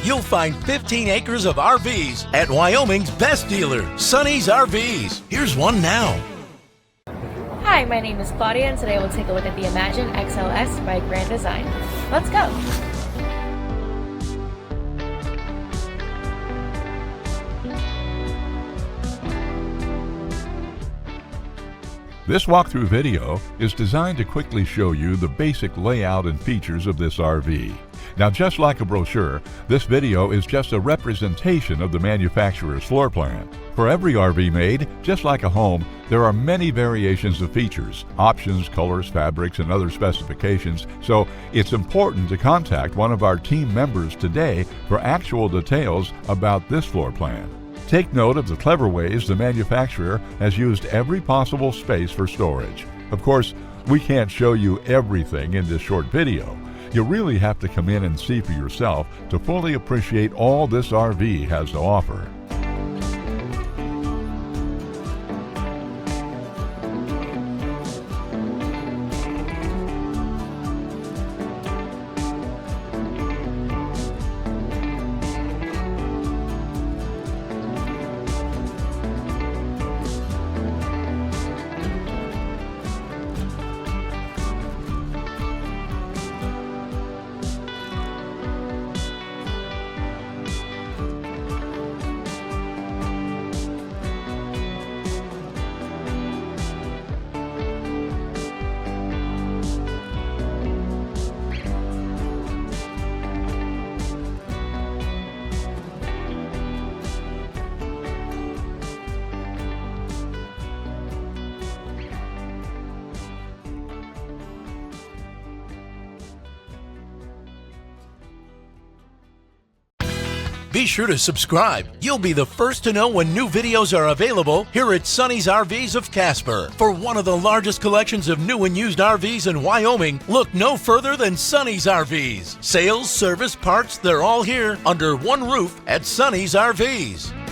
you'll find 15 acres of RVs at Wyoming's best dealer, Sonny's RVs. Here's one now. Hi, my name is Claudia, and today we'll take a look at the Imagine XLS by Grand Design. Let's go! This walkthrough video is designed to quickly show you the basic layout and features of this RV. Now, just like a brochure, this video is just a representation of the manufacturer's floor plan. For every RV made, just like a home, there are many variations of features, options, colors, fabrics, and other specifications, so it's important to contact one of our team members today for actual details about this floor plan. Take note of the clever ways the manufacturer has used every possible space for storage. Of course, we can't show you everything in this short video. You really have to come in and see for yourself to fully appreciate all this RV has to offer. Be sure to subscribe. You'll be the first to know when new videos are available here at Sonny's RVs of Casper. For one of the largest collections of new and used RVs in Wyoming, look no further than Sonny's RVs. Sales, service, parts, they're all here under one roof at Sonny's RVs.